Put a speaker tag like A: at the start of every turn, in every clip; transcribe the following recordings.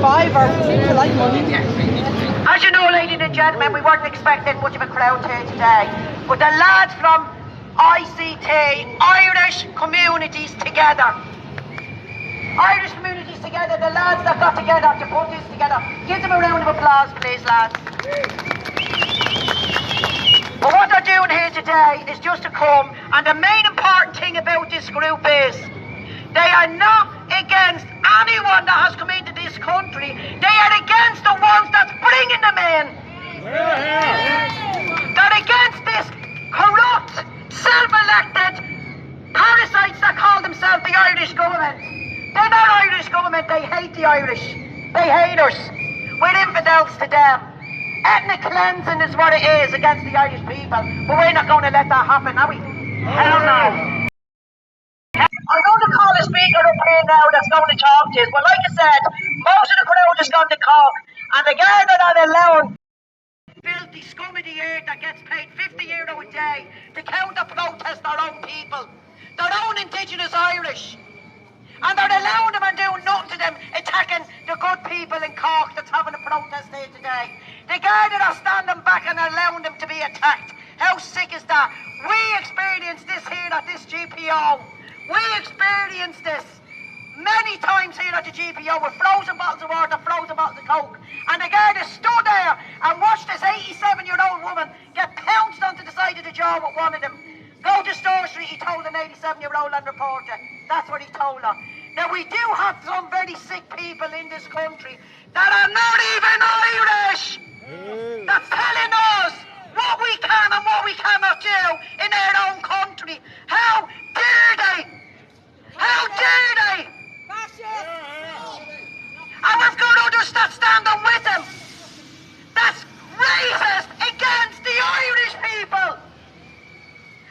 A: 5 or polite money.
B: As you know, ladies and gentlemen, we weren't expecting much of a crowd here today, but the lads from ICT, Irish Communities Together, the lads that got together to put this together, give them a round of applause, please, lads. But what they're doing here today is just to come, and the main important thing about this group is they are not against anyone that has come into this country. They are against the ones that's bringing them in. They're against this corrupt, self-elected parasites that call themselves the Irish government. They're not Irish government, they hate the Irish. They hate us. We're infidels to them. Ethnic cleansing is what it is against the Irish people, but we're not going to let that happen, are we? Hell no. I'm going to call a speaker up here now that's going to talk to us, but like I said, most of the crowd is going to talk, and the guard are not allowing filthy scum of the earth that gets paid €50 a day to counter-protest their own people, their own indigenous Irish. And they're allowing them and doing nothing to them, attacking the good people in Cork that's having a protest here today. The Garda are standing back and allowing them to be attacked. How sick is that? We experienced this here at this GPO. We experienced this many times here at the GPO with frozen bottles of water, frozen bottles of Coke. And the Garda stood there and watched this 87-year-old woman get pounced onto the side of the jaw with one of them. Go to Store Street, he told an 87-year-old and reporter. That's what he told her. Now, we do have some very sick people in this country that are not even Irish. That's telling us what we can and what we cannot do in their own country. How dare they? How dare they? And we've got others that standing with them. That's racist against the Irish people.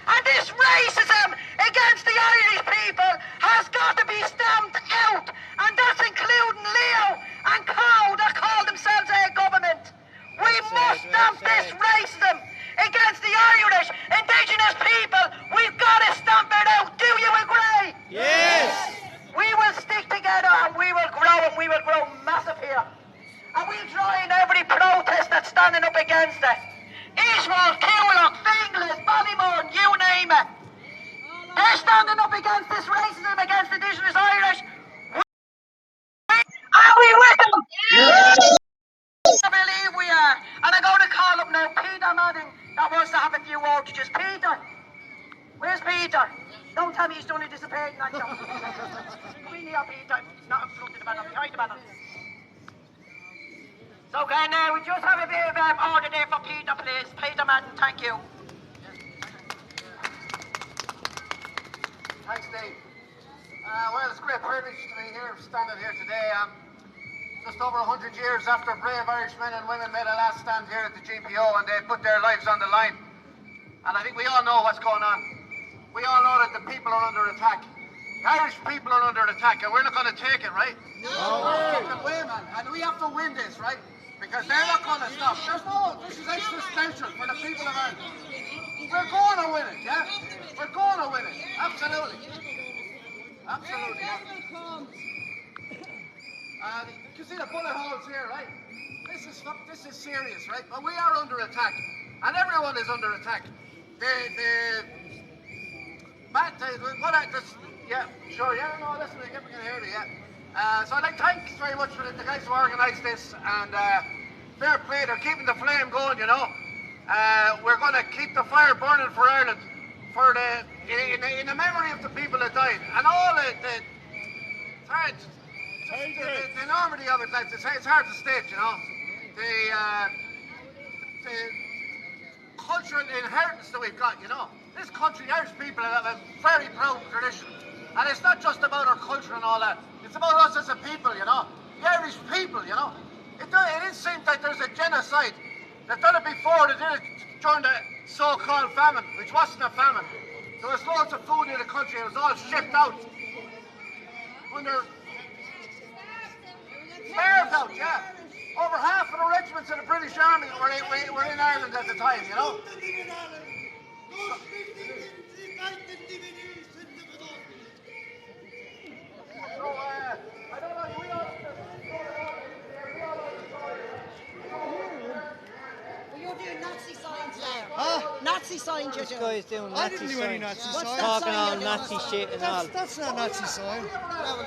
B: And this racism against the Irish people has got to be stamped out. And that's including Leo and Co that call themselves a government. We must stamp this racism against the Irish indigenous people. We've got to stamp it out. Do you agree?
C: Yes.
B: We will stick together and we will grow massive here. And we'll join every protest that's standing up against it. Ishmael, Coolock, Finglas, Ballymore, you name it. They're standing up against this racism against indigenous Irish. Are we with them?
C: Yes.
B: I believe we are. And I'm going to call up now Peter Manning that wants to have a few words. Just Peter. Where's Peter? Don't tell me he's done a disappearing like that. We need Peter. He's not in front of the banner, behind the banner. So okay, now we just have a bit of order there for Peter, please. Peter Madden, thank you.
D: Thanks, Dave. Well, it's a great privilege to be here, standing here today. Just over 100 years after brave Irish men and women made a last stand here at the GPO and they put their lives on the line. And I think we all know what's going on. We all know that the people are under attack. The Irish people are under attack and we're not going to take it, right? No way, man. And we have to win this, right? Because they're not going to stop. This is existential for the people of Ireland. We're going to win it, yeah? We're going to win it. Absolutely. Absolutely. You can see the bullet holes here, right? This is serious, right? But we are under attack. And everyone is under attack. Listen, we can hear you, yeah. So I'd like to thank very much for the guys who organised this, and fair play, they're keeping the flame going, you know. We're going to keep the fire burning for Ireland, in the memory of the people that died, and all the enormity of it, like, it's hard to state, you know. The cultural inheritance that we've got, you know. This country, the Irish people have a very proud tradition. And it's not just about our culture and all that. It's about us as a people, you know. The Irish people, you know. It seems like there's a genocide. They've done it before. They did it during the so-called famine, which wasn't a famine. There was loads of food in the country. It was all shipped out. Starved out, yeah. Over half of the regiments of the British Army were in Ireland at the time, you know. So, I don't know, we all
A: Nazi signs you're
C: This
A: doing?
C: guy's doing
E: I
C: Nazi
E: didn't do any
C: signs.
E: Nazi
A: What's
E: signs.
A: that
C: Talking
A: sign
C: all
A: you're doing?
C: Nazi shit and all.
E: That's not a Nazi sign.
F: No,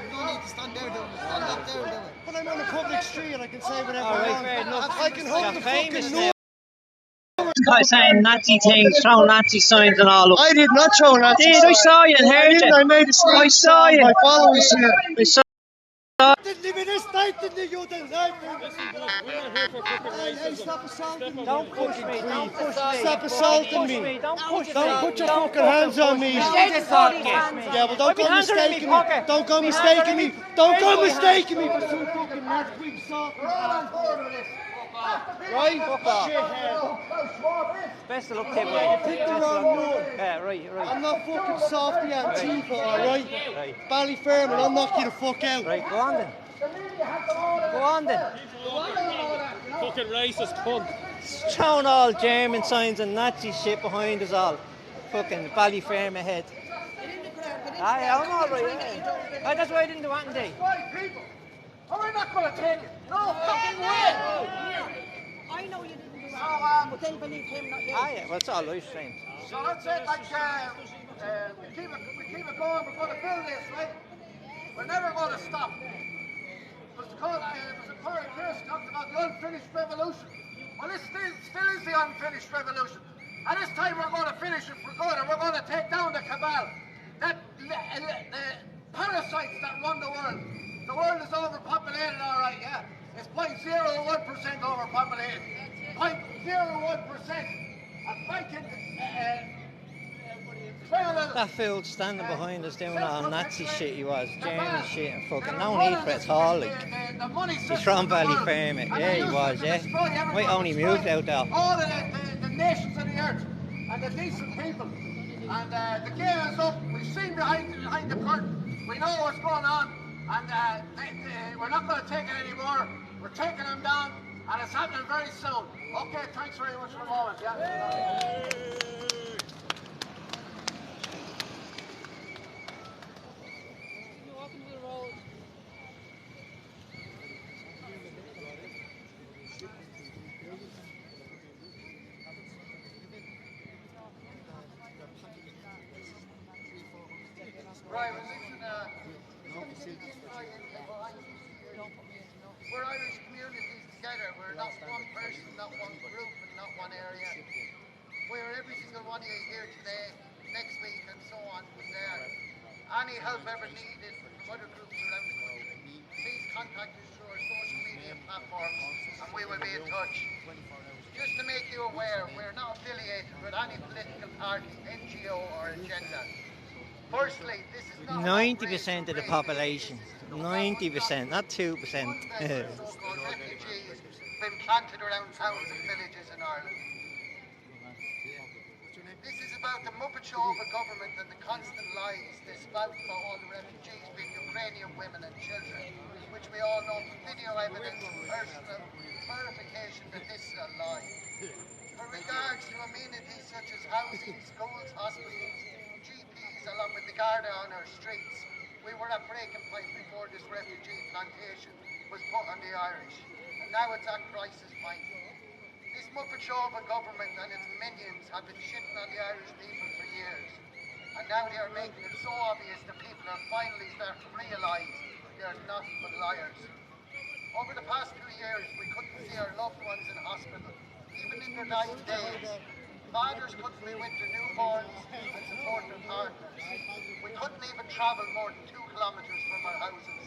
F: you need to stand there, do it. Stand up there, do it.
E: But I'm on a public street and I can say whatever
C: All
E: I
C: right,
E: want.
C: fair enough.
E: I can hold
C: You're
E: the
C: famous
E: fucking
C: now.
E: noise.
C: Guy saying Nazi things, throwing Nazi signs and all.
E: I did not throw Nazi
C: Did, I
E: signs.
C: saw you and
E: I
C: heard
E: didn't.
C: you.
E: I made a
C: I
E: speech
C: saw
E: to
C: you.
E: my followers here.
C: I saw
E: Didn't live in this state, didn't you? You didn't like me. Hey, stop assaulting me.
C: Don't push me, don't push me.
E: Stop assaulting me.
C: Don't push me.
E: Don't put your fucking hands on me.
C: Don't fucking push me.
E: Yeah, well, don't go mistaking me. Don't go mistaking me. Don't go mistaking me for some fucking mad assaulting. Right? Shithead.
C: Best of luck, Tim.
E: You picked the wrong one.
C: Yeah, right.
E: I'm not fucking softy Antifa, alright?
C: Right.
E: Ballyfermot, I'll knock you the fuck out.
C: Right, go on then. Go on then.
G: Fucking racist cunt.
C: Throwing all German signs and Nazi shit behind us all. Fucking Ballyfermot head. Aye, I'm alright, yeah. Aye, that's why I didn't do anything today.
D: Right, people. Are we not going to take it? No fucking way.
A: I know you didn't do
D: So,
A: that, but they believe him, not you.
C: Aye, yeah, well, it's all life stream.
D: So that's it. Like, we keep it going. We're going to build this, right? We're never going to stop. It was Chris talked about the unfinished revolution. Well, this still is the unfinished revolution. And this time we're going to finish it for good, and we're going to take down the cabal. The parasites that run the world. The world is overpopulated, all right, yeah. It's 0.01% overpopulated. 0.01%. And fighting
C: That fool standing behind us doing all Nazi shit he was. German shit and fucking no need for it at all, like. He's from Ballyfermot. Yeah, he was, yeah. Might only moved out there.
D: All of the nations of the earth and the decent people. And the game is up. We've seen behind the curtain. We know what's going on. And we're not going to take it anymore. We're taking them down. And it's happening very soon. Okay, thanks very much for the moment. Yeah. Right, well, listen, we're Irish communities together. We're not one person, not one group, and not one area. We're every single one of you here today, next week, and so on from there. Any help ever needed from other groups around the country, please contact us through our social media platforms, and we will be in touch. Just to make you aware, we're not affiliated with any political party, NGO, or agenda. Firstly, this is not
C: 90% of the population. 90%, not 2%.
D: so-called refugees been planted around towns and villages in Ireland. This is about the Muppet show of a government and the constant lies they spout about all the refugees being Ukrainian women and children, which we all know from video evidence and personal verification that this is a lie. For regards to amenities such as housing, schools, hospitals, GPs, along with the Garda on our streets, we were at breaking point before this refugee plantation was put on the Irish, and now it's at crisis point. This Muppet show of a government and its minions have been shitting on the Irish people for years, and now they are making it so obvious that people are finally starting to realise they are nothing but liars. Over the past 2 years, we couldn't see our loved ones in hospital, even in their dying days. Fathers couldn't be with their newborns and support their partners. We couldn't even travel more than 2 kilometres from our houses.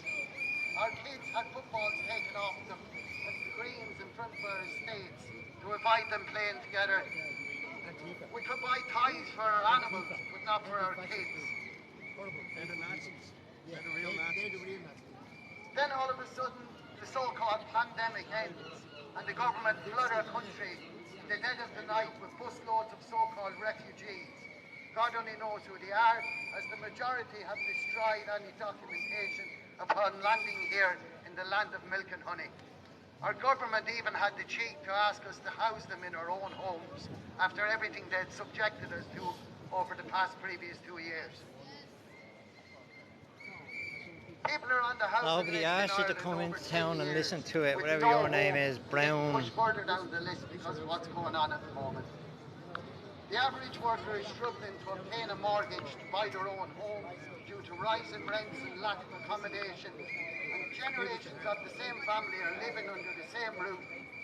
D: Our kids had footballs taken off them and screens in front of our estates to avoid them playing together. We could buy toys for our animals, but not for our kids.
E: They're the Nazis. They're the real Nazis.
D: Then all of a sudden, the so-called pandemic ends, and the government flood our country in the dead of the night with busloads of so-called refugees. God only knows who they are, as the majority have destroyed any documentation upon landing here in the land of milk and honey. Our government even had the cheek to ask us to house them in our own homes after everything they'd subjected us to over the previous 2 years. People are on the house.
C: Nobody asked you to come into town and listen to it,
D: with
C: whatever
D: no
C: your name
D: hope.
C: is, Brown.
D: Push further down the list because of what's going on at the moment. The average worker is struggling to obtain a mortgage to buy their own home due to rising rents and lack of accommodation. And generations of the same family are living under the same roof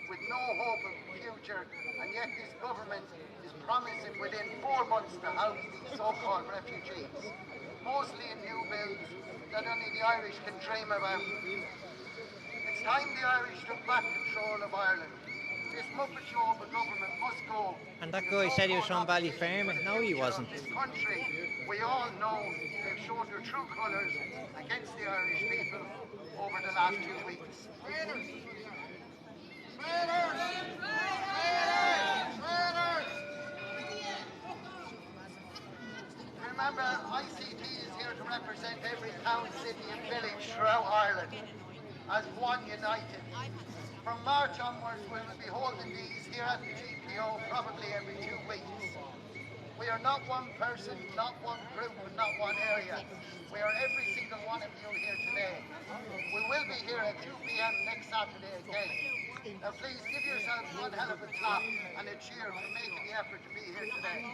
D: with no hope of the future, and yet this government is promising within 4 months to house these so-called refugees, mostly in new builds that only the Irish can dream about. It's time the Irish took back control of Ireland. This muppet show of a government must go.
C: And that guy said he was from Ballyfermot. No, he wasn't.
D: This country, we all know they've shown their true colours against the Irish people over the last 2 weeks. Remember, ICT is here to represent every town, city and village throughout Ireland as one united. From March onwards, we will be holding these here at the GPO probably every 2 weeks. We are not one person, not one group, and not one area. We are every single one of you here today. We will be here at 2 p.m. next Saturday again. Now please give yourselves one hell of a clap and a cheer for making the effort to be here today.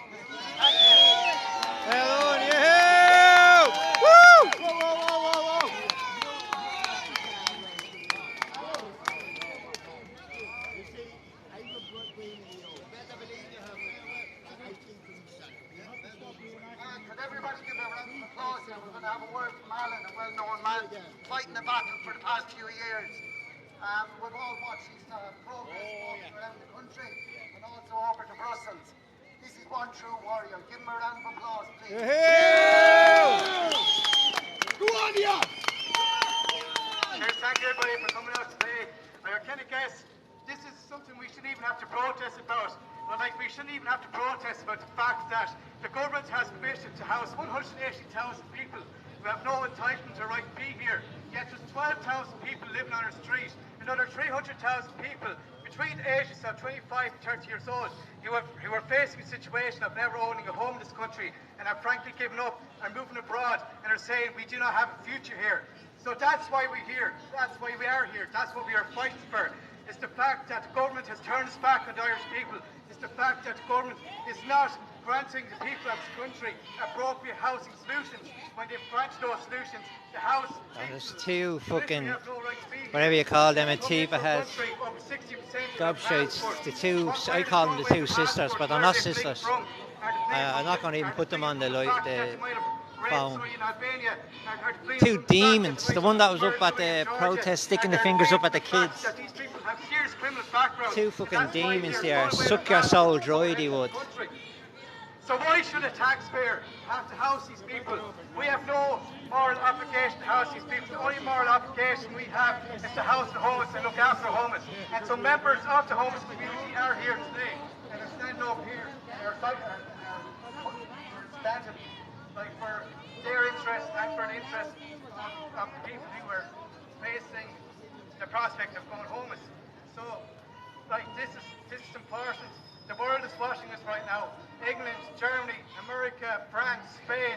D: Thank you.
C: Well done, you! Woo!
E: Whoa, whoa, whoa, whoa, whoa.
D: Could everybody give a round of applause here? We're going to have a word from Alan, a well-known man fighting the battle for the past few years. We've all watched his progress walking around the country and also over to Brussels. This is one true warrior. Give him a round of applause, please.
E: Go on, yeah.
H: Cheers, thank you everybody for coming out today. I kind of guess this is something we shouldn't even have to protest about. But like we shouldn't even have to protest about the fact that the government has permission to house 180,000 people who have no entitlement or right to be here. Yet just 12,000 people living on our street. Another 300,000 people between the ages of 25 and 30 years old who are facing a situation of never owning a home in this country and have frankly given up and moving abroad and are saying we do not have a future here. So that's why we're here. That's why we are here. That's what we are fighting for. It's the fact that the government has turned its back on the Irish people. It's the fact that the government is not granting the people of this country appropriate housing solutions. When they've granted those solutions, the house...
C: There's two fucking, whatever you call them, Antifa has gobshites. The two, I call them the two sisters, but they're not sisters. I'm not going to even put them on the phone. Two demons. The one that was up at the protest sticking the fingers up at the kids. Two fucking demons there. Suck your soul dry, they would.
H: So why should a taxpayer have to house these people? We have no moral obligation to house these people. The only moral obligation we have is to house the homeless and look after the homeless. And so members of the homeless community are here today and are standing up here. They're standing like for their interest and for the interest of the people who are facing the prospect of going homeless. So, like this is important. The world is watching us right now. England, Germany, America, France, Spain.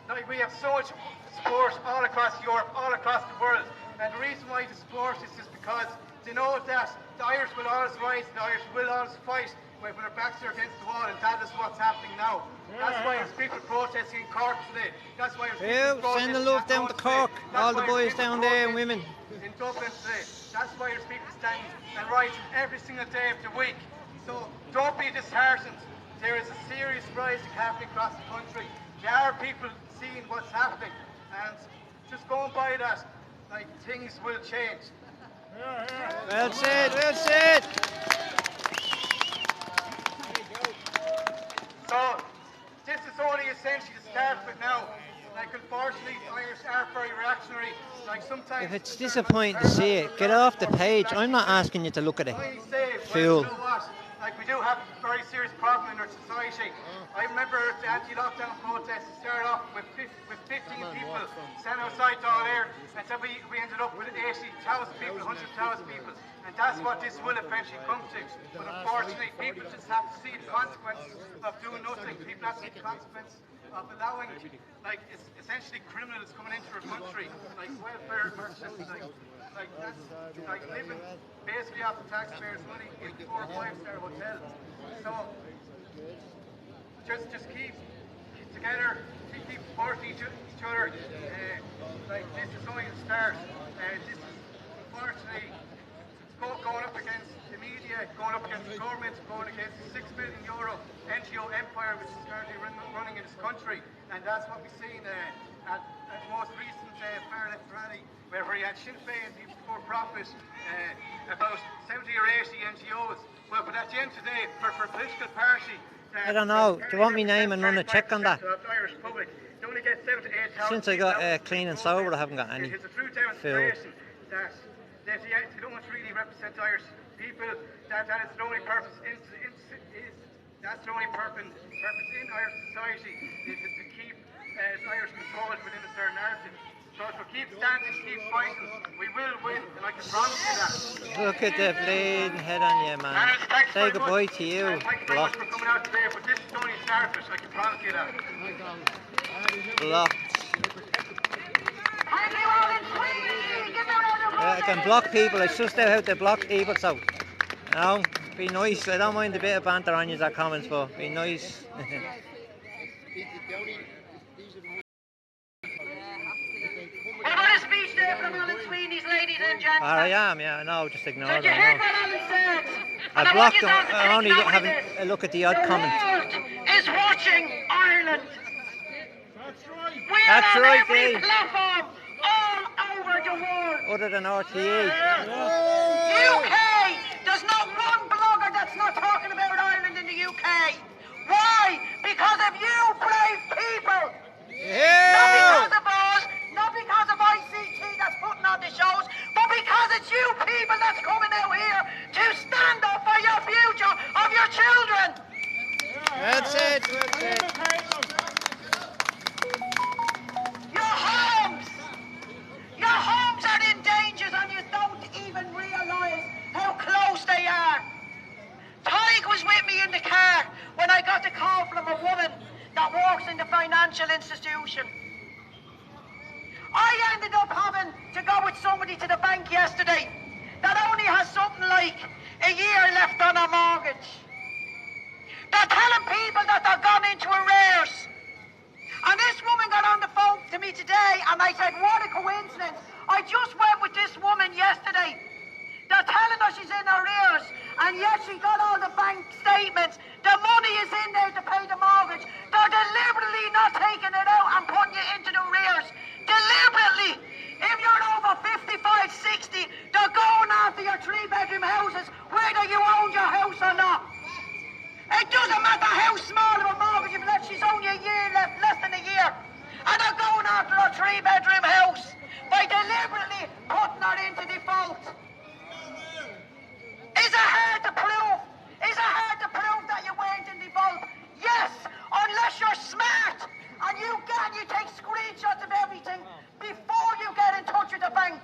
H: Like we have so much support all across Europe, all across the world. And the reason why they support this is because they know that the Irish will always rise, the Irish will always fight when their backs are against the wall, and that is what's happening now. That's why there's people protesting in Cork today. That's why there's people protesting
C: send the love down to Cork. All the boys down there and women.
H: In Dublin today. That's why there's people standing and rising every single day of the week. So don't be disheartened. There is a serious rising happening across the country. There are people seeing what's happening, and just going by that, like things will change.
C: Well said, well said.
H: So this is only essentially to start with now. Like unfortunately, Irish are very reactionary. Like sometimes.
C: If it's disappointing to see it, get off the page. I'm not asking you to look at it. Fool.
H: You know what? Like we do have a very serious problem in our society. I remember the anti-lockdown protests started off with 15 people sent outside to all air, and then we ended up with 80,000 people, 100,000 people, and that's what this will eventually come to. But unfortunately, people just have to see the consequences of doing nothing. People have to see the consequences of allowing, like, it's essentially criminals coming into our country, like welfare merchants, like that's like living basically off the taxpayers' money in 4 or 5 star hotels. So just keep together, keep supporting each other. Like this is only the start. This is unfortunately going up against the media, going up against the government, going against the €6 billion NGO empire which is currently running in this country, and that's what we've seen at the most recent far left rally, where we had Sinn Féin, the for-profit, about 70 or 80 NGOs. Well, but at the end of the day, for a political party,
C: I don't know. Do you want me name and run a check on that?
H: Irish public, they only get 7 to 8,000.
C: Since I got clean and sober, I haven't got any
H: It's a true
C: fill.
H: demonstration that they don't really represent Irish people. That is the only purpose that's the only purpose in Irish society is to keep Irish controlled within a certain narrative. So if we keep standing, keep fighting, we will win, and I can promise you that.
C: Look at the bleeding head on you, man. Say goodbye to you.
H: Thank you very much for coming out today, but this is only a starfish, I can promise you that.
C: Blocked. I can block people. I just know how to block people, so you know, be nice. I don't mind a bit of banter on your comments, but be nice. I am, yeah, I know, just ignore them. I blocked them. I only having a look at the odd comment.
B: Is watching Ireland.
C: That's right, eh?
B: Platform all over the world.
C: Other than RTE.
B: UK, there's not one blogger that's not talking about Ireland in the UK. Why? Because of you brave people.
C: Yeah.
B: Not because of us, not because of ICT that's putting on the shows, but because it's you people that's coming out here to stand up for your future of your children.
C: That's it. That's it.
B: Your homes are in danger and you don't even realise how close they are. Tig was with me in the car when I got the call from a woman that works in the financial institution. I ended up having to go with somebody to the bank yesterday that only has something like a year left on her mortgage. They're telling people that they're gone into arrears. And this woman got on the phone to me today and I said, what a coincidence. I just went with this woman yesterday. They're telling her she's in arrears and yet she got all the bank statements. The money is in there to pay the mortgage. They're deliberately not taking it out and putting you into the arrears. Deliberately. If you're over 55, 60, they're going after your 3-bedroom houses whether you own your house or not. It doesn't matter how small of a mortgage you've left, she's only a year left, less than a year. And they're going after her 3-bedroom house by deliberately putting her into default. Is it hard to prove? Is it hard to prove that you weren't in default? Yes, unless you're smart and you take screenshots of everything before you get in touch with the bank.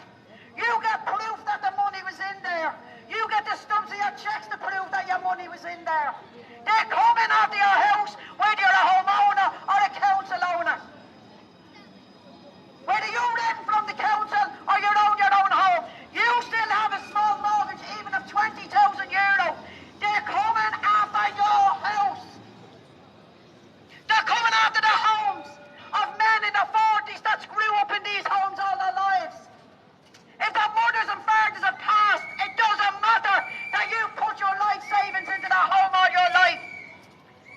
B: You get proof that the money was in there. You get the stubs of your checks to prove that your money was in there. They're coming after your house, whether you're a homeowner or a council owner. Whether you're renting from the council or you own your own home, you still have a small mortgage, even of €20,000. They're coming after your house. They're coming after the homes of men in their 40s that grew up in these homes all their lives. If their mothers and fathers have passed, it doesn't matter that you put your life savings into their home all your life.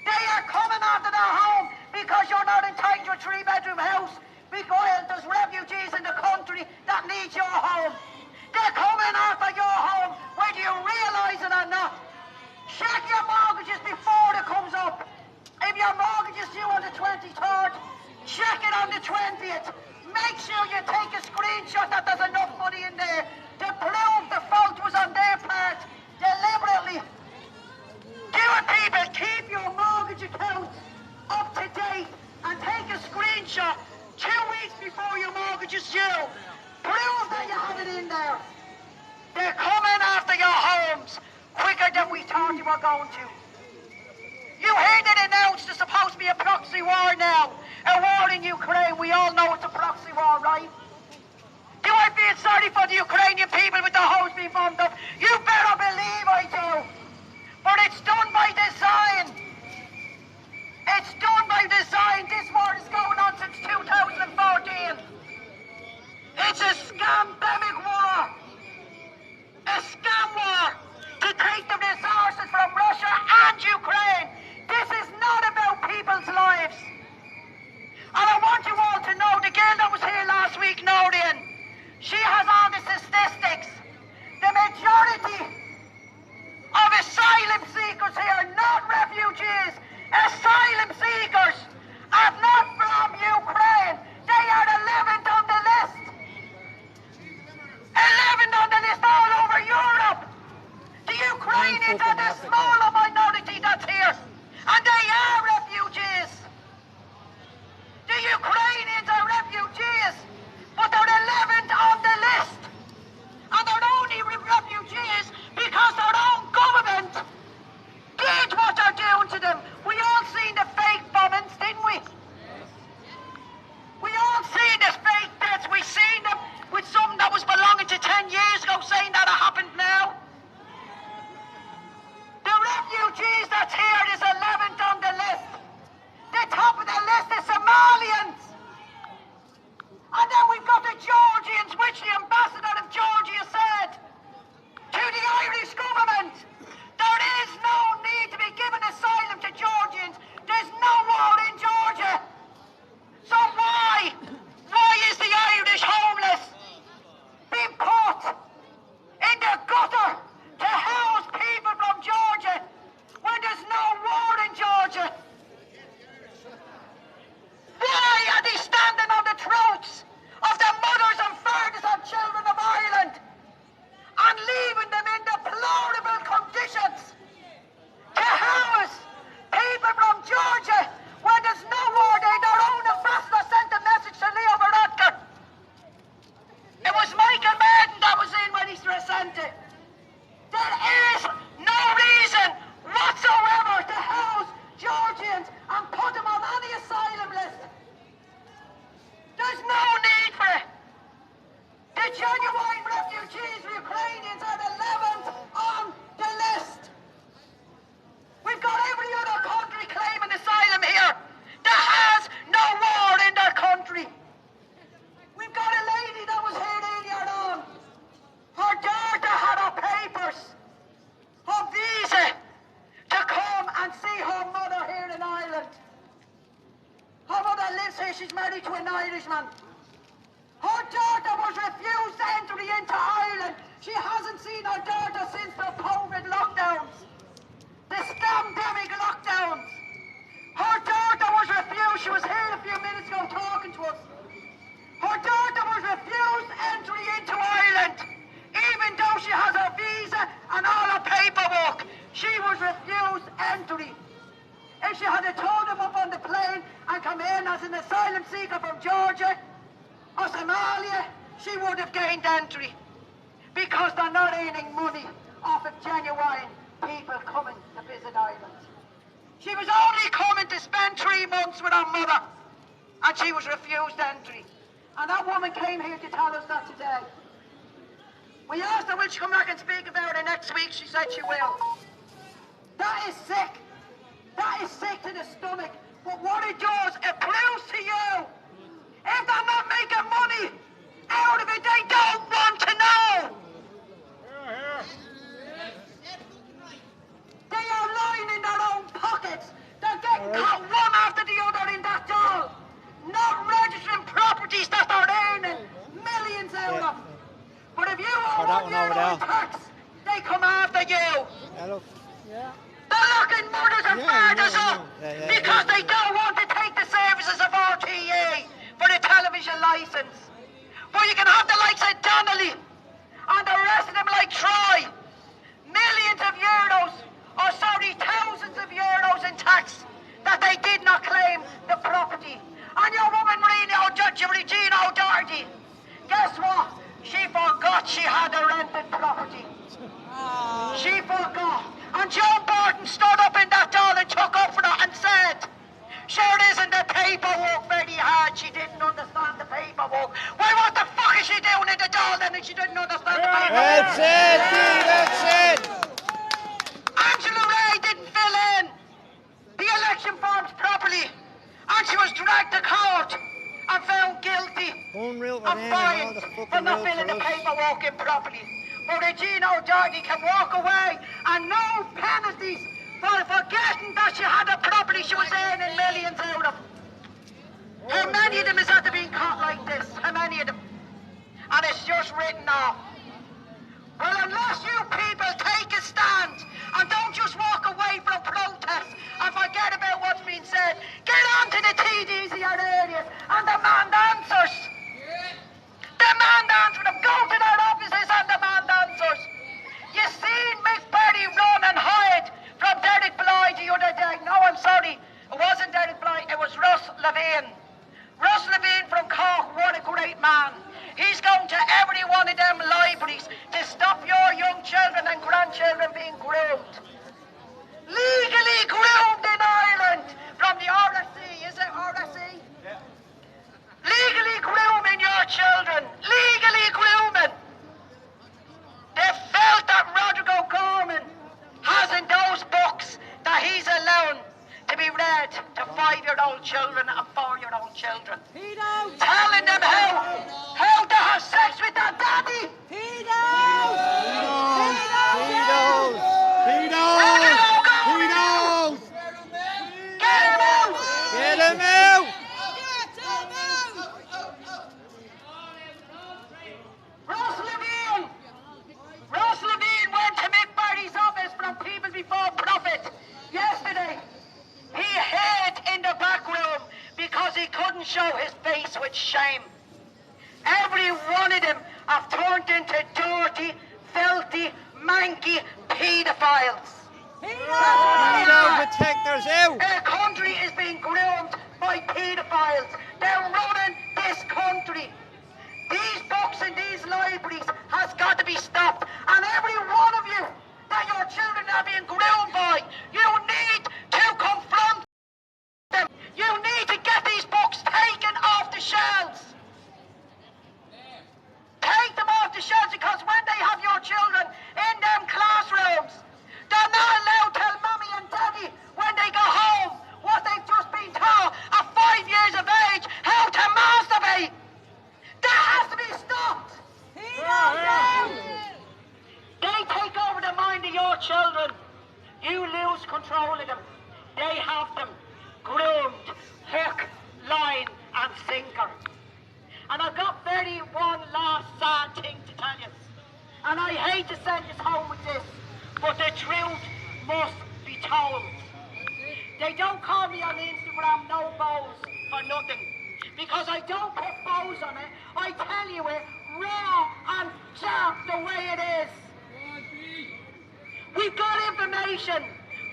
B: They are coming after their home because you're not entitled to a 3-bedroom house because there's refugees in the country that need your home. They're coming after your home whether you realise it or not. Check your mortgages before it comes up. If your mortgage is due on the 23rd, check it on the 20th. Make sure you take a screenshot that there's enough money in there to prove the fault was on their part deliberately. Do it, people. Keep your mortgage account up to date and take a screenshot 2 weeks before your mortgage is due. Prove that you have it in there. They're coming after your homes quicker than we thought you were going to. You heard it announced there's supposed to be a proxy war now. A war in Ukraine. We all know it's a proxy war, right? Do I feel sorry for the Ukrainian people with the homes being bombed up? You better believe I do. But it's done by design. It's minority of asylum seekers here, not refugees, asylum seekers, and not from Ukraine. They are 11th on the list. 11th on the list all over Europe. The Ukrainians are the smaller minority that's here, and they are refugees. The Ukrainians are refugees, but they're 11th on the list. And they're only refugees because their own government did what they're doing to them. We all seen the fake bombings, didn't we? We all seen the fake deaths. We seen them with something that was belonging to 10 years ago saying that it happened now. The refugees that's here is 11th on the list. The top of the list is Somalians. And then we've got the Georgians, which the ambassador of Georgia said to the Irish government, there is no need to be given asylum to Georgians. There's no war in Georgia. So why is the Irish homeless being put in the gutter to house people from Georgia when there's no war in Georgia? Why are they standing on the throats of the mothers and fathers and children of Ireland and leaving them in deplorable conditions to house people from Georgia when there's no war? Their own ambassador sent a message to Leo Varadkar. It was Michael Madden that was in when he sent it. There is no reason whatsoever to house Georgians and put them on any asylum list. There's no need for it. The genuine refugees, Ukrainians, are 11th on the list. We've got every other country claiming asylum here that has no war in their country. We've got a lady that was here earlier on. Her daughter had her papers, her visa, to come and see her mother here in Ireland. Her mother lives here, she's married to an Irishman. Her daughter was refused entry into Ireland. She hasn't seen her daughter since the COVID lockdowns, the scandemic lockdowns. Her daughter was refused, she was here a few minutes ago talking to us. Her daughter was refused entry into Ireland, even though she has her visa and all her paperwork. She was refused entry. If she had told them up on the plane and come in as an asylum seeker from Georgia or Somalia, she would have gained entry, because they're not earning money off of genuine people coming to visit Ireland. She was only coming to spend 3 months with her mother, and she was refused entry. And that woman came here to tell us that today. We asked her, will she come back and speak about it next week? She said she will. That is sick. That is sick to the stomach. But what it does, it proves to you, if they're not making money out of it, they don't want to know. They are lying in their own pockets. They're getting caught one after the other in that doll. Not registering properties that they're earning millions out of. But if you owe 1 year in tax, they come after you.
C: Hello.
B: They're locking mothers and fathers up because they don't want to take the services of RTE for the television licence. But you can have the likes of Donnelly and the rest of them like Troy. Millions of euros, or sorry, thousands of euros in tax that they did not claim the property. And your woman Regina O'Doherty, guess what? She forgot she had a rented property. She forgot. And Joe Barton stood up in that doll and took up for her and said, sure isn't the paperwork very hard? She didn't understand the paperwork. Well, what the fuck is she doing in the doll then if she didn't understand the paperwork?
C: That's it, that's it.
B: Angela Ray didn't fill in the election forms properly, and she was dragged to court and found guilty
C: Unreal
B: and fined for not filling the paperwork in properly. But Regina O'Doherty can walk away and no penalties for forgetting that she had a property she was earning millions out of. How many of them is after being caught like this? How many of them? And it's just written off. Well, unless you people children and for your own children. Telling them how to have sex with their daddy.
C: Pedos!
B: Get him out!
C: Get him out!
B: Ross Levine went to Mick Barry's office from People Before Profit yesterday. He hid in the back room because he couldn't show his face with shame. Every one of them have turned into dirty, filthy, manky paedophiles.
C: Pedo protectors out!
B: Our country is being groomed by paedophiles. They're running this country. These books in these libraries has got to be stopped. And every one of you that your children are being groomed by, you need to confront them. You need to get these books taken off the shelves. Take them off the shelves, because when they have your children in them classrooms, they're not allowed to tell mommy and daddy when they go home what they've just been taught at 5 years of age, how to masturbate. That has to be stopped. They take over the mind of your children. You lose control of them. They have them groomed, hook, line and sinker. And I've got one last sad thing to tell you. And I hate to send you home with this, but the truth must be told. They don't call me on Instagram no bows for nothing. Because I don't put bows on it. I tell you it raw and sharp the way it is. We've got information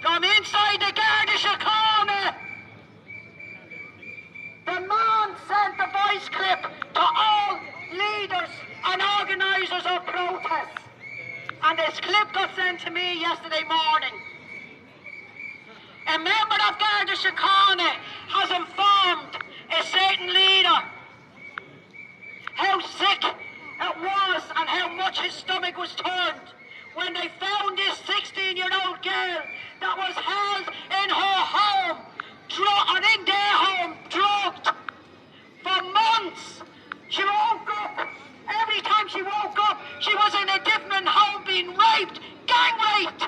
B: from inside the Garda Síochána. The man sent the voice clip to all leaders and organisers of protests. And this clip got sent to me yesterday morning. A member of Garda Síochána has informed a certain leader how sick it was and how much his stomach was turned when they found this 16-year-old girl that was held in her home, or in their home, drugged for months. She woke up. Every time she woke up, she was in a different home being raped, gang raped.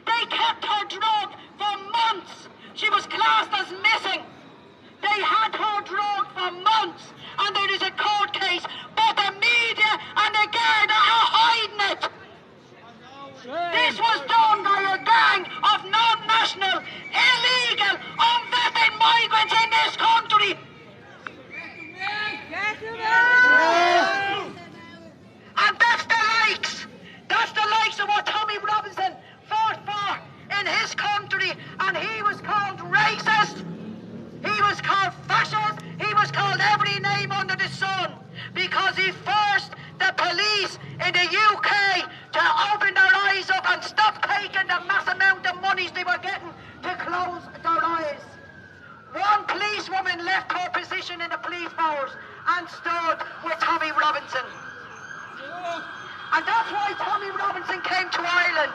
B: They kept her drugged for months. She was classed as missing. They had her drugged for months, and there is a court case, but the media and the Garda are hiding it. This was done by a gang of non-national, illegal, unvetted migrants in this country. And that's the likes of what Tommy Robinson fought for in his country, and he was called racist. He was called fascist. He was called every name under the sun because he forced the police in the UK to open their eyes up and stop taking the mass amount of monies they were getting to close their eyes. One policewoman left her position in the police force and stood with Tommy Robinson. And that's why Tommy Robinson came to Ireland.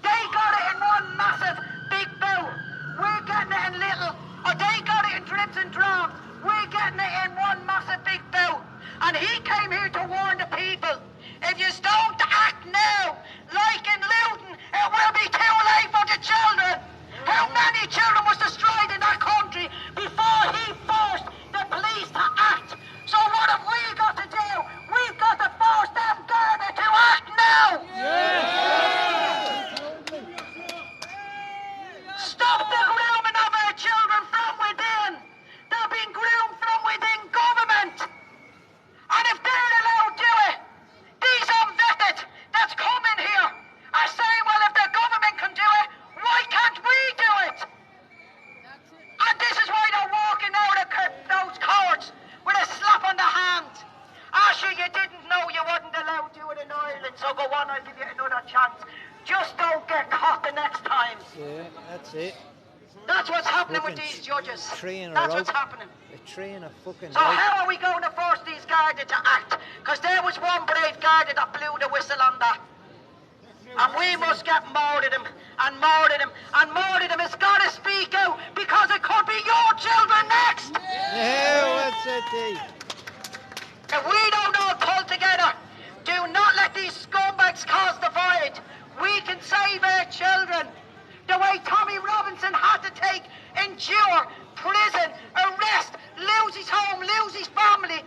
B: They got it in one massive big bowl. We're getting it in little, or they got it in drips and drabs. We're getting it in one massive big bowl. And he came here to warn the people. If you don't act now, like in Luton, it will be too late for the children. How many children was destroyed in that country before he forced the police to act? So what have we got to do? We've got to force them Garda to act now. Stop the grooming of our children from within. They're being groomed from within government. And if they're allowed to do it, these unvetted that's coming here are saying, well, if the government can do it, why can't we do it? And this is why they're walking out of those courts with a slap on the hand. Sure, you didn't know you wasn't allowed to do it in Ireland, so go on, I'll give you another chance. Just don't get caught the next time.
C: Yeah, that's it.
B: That's what's happening with these judges. That's what's happening.
C: A tree in a fucking
B: So how are we going to force these Garda to act? Because there was one brave Garda that blew the whistle on that. And we must get more of them. and murdered him has got to speak out, because it could be your children next.
C: Yeah, what's it, Dee?
B: If we don't all pull together, do not let these scumbags cause divide. We can save our children. The way Tommy Robinson had to endure prison, arrest, lose his home, lose his family.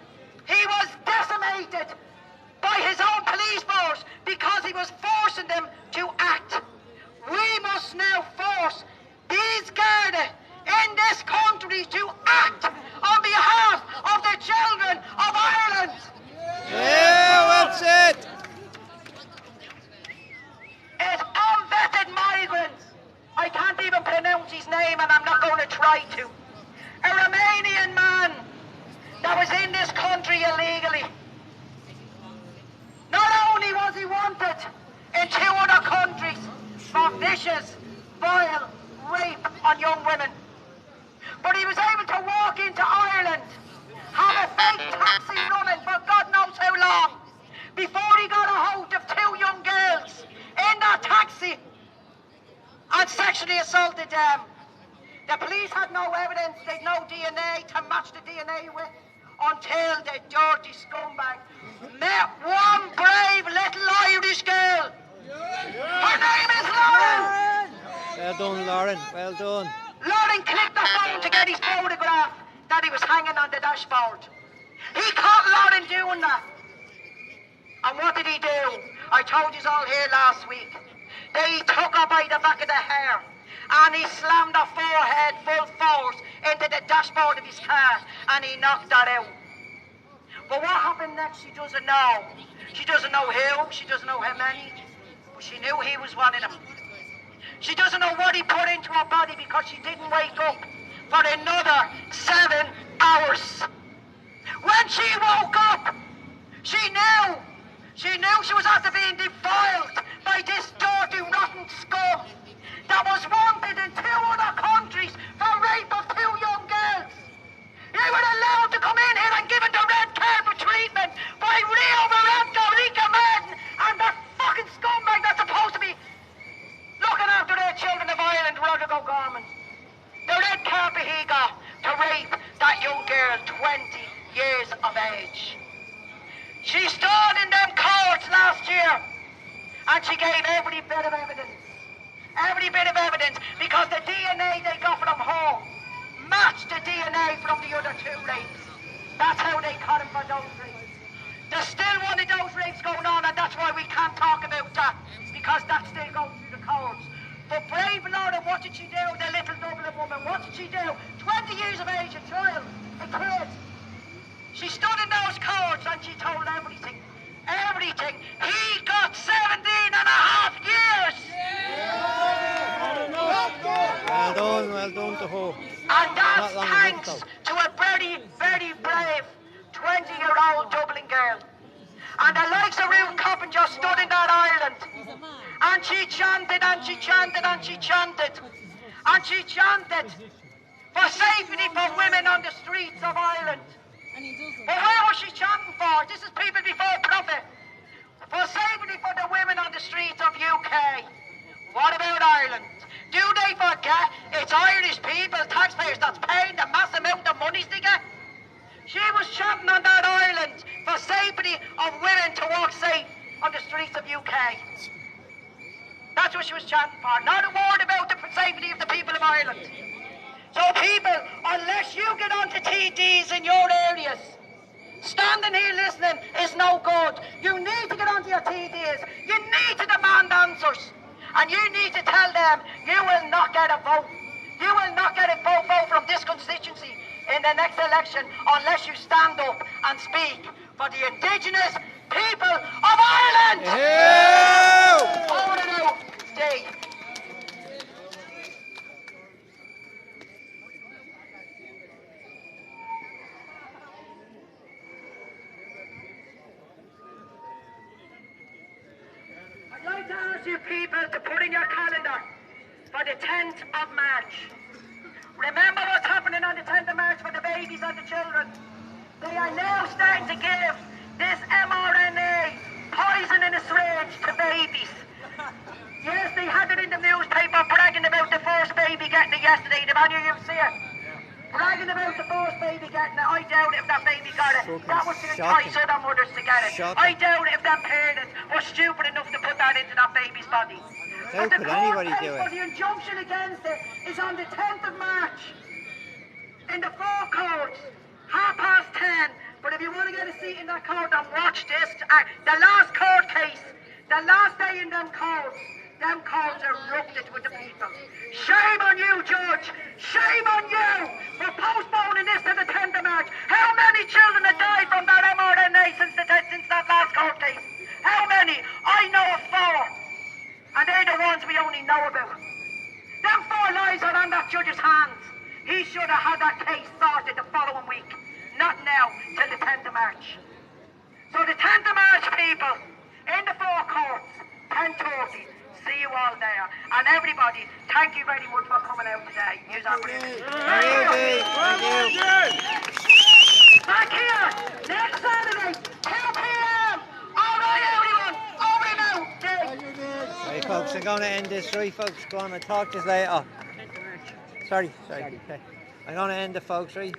B: He was decimated by his own police force because he was forcing them to act. We must now force these Garda in this country to act on behalf of the children of Ireland.
C: Yeah, what's it?
B: It's unvetted migrants. I can't even pronounce his name, and I'm not going to try to. A Romanian man that was in this country illegally. Not only was he wanted in 2 other countries for vicious, vile rape on young women, but he was able to walk into Ireland, have a fake taxi running for God knows how long, before he got a hold of 2 young girls in that taxi and sexually assaulted them. The police had no evidence, they'd no DNA to match the DNA with, until the dirty scumbag met one brave little Irish girl. Her name is Lauren.
C: Well done, Lauren. Well done.
B: Lauren clicked the phone to get his photograph that he was hanging on the dashboard. He caught Lauren doing that. And what did he do? I told you all here last week. They took her by the back of the hair and he slammed her forehead full force into the dashboard of his car and he knocked her out. But what happened next, she doesn't know. She doesn't know who, she doesn't know how many, but she knew he was one of them. She doesn't know what he put into her body because she didn't wake up for another 7 hours. When she woke up, she knew she was after being defiled by this dirty, rotten scum that was wanted in 2 other countries for rape of 2 young girls. They were allowed to come in here and given the red carpet treatment by Rio Varadkar, Rica Martin, and that fucking scumbag that's supposed to be looking after their children of Ireland, Rodrigo Gorman. The red carpet he got to rape that young girl, 20 years of age. She stood in them courts last year and she gave every bit of evidence. Every bit of evidence, because the DNA they got from home matched the DNA from the other 2 rapes. That's how they caught him for those rapes. There's still one of those rapes going on, and that's why we can't talk about that, because that's still going through the courts. But brave Lauren, what did she do? The little Dublin woman, what did she do? 20 years of age, a child, a kid. She stood in those courts and she told everything. Everything. He got 17 and a half years.
C: Well done to her.
B: And that's thanks to a very, very brave 20-year-old Dublin girl. And the likes of Ruth Coppinger stood in that island. And she chanted and she chanted and she chanted. And she chanted for safety for women on the streets of Ireland. But where was she chanting for? This is people before profit. For safety for the women on the streets of UK. What about Ireland? Do they forget it's Irish people, taxpayers, that's paying the mass amount of monies they get? She was chanting on that island for safety of women to walk safe on the streets of UK. That's what she was chanting for. Not a word about the safety of the people of Ireland. So people, unless you get onto TDs in your areas, standing here listening is no good. You need to get onto your TDs. You need to demand answers. And you need to tell them you will not get a vote. You will not get a vote from this constituency in the next election unless you stand up and speak for the indigenous people of Ireland. Over to you, Steve. I'd like to ask you people to put in your calendar for the 10th of March. Remember what's happening on the 10th of March for the babies and the children. They are now starting to give this mRNA poison in a syringe to babies. Yes, they had it in the newspaper getting it yesterday. Did any of you see it? Bragging about the first baby getting it. I doubt if that baby got it.
C: Fucking
B: That was to
C: shocking.
B: entice other mothers to get it.
C: Shocking.
B: I doubt if them parents were stupid enough to put that into that baby's body.
C: How
B: But the
C: could
B: court
C: anybody
B: case
C: do
B: for
C: it?
B: the injunction against it is on the 10th of March in the 4 courts, 10:30. But if you want to get a seat in that court and watch this, the last court case, the last day in them courts erupted with the people. Shame on you, Judge! Shame on you for postponing this to the 10th of March. How many children have died from that mRNA since that last court case? How many? I know of 4. And they're the ones we only know about. Them 4 lives are on that judge's hands. He should have had that case started the following week. Not now, till the 10th of March. So the 10th of March, people, in the 4 courts, 10:30. See you all there. And everybody, thank you very much for coming out today. Use our
C: Thank you, Dee. Thank you.
B: Back here, next Saturday, 2 p.m. All right, everyone, over and out. Dee.
C: Right, folks, I'm going to end this. Right, folks, go on and talk to you later. Sorry. Okay. I'm going to end it, folks, right?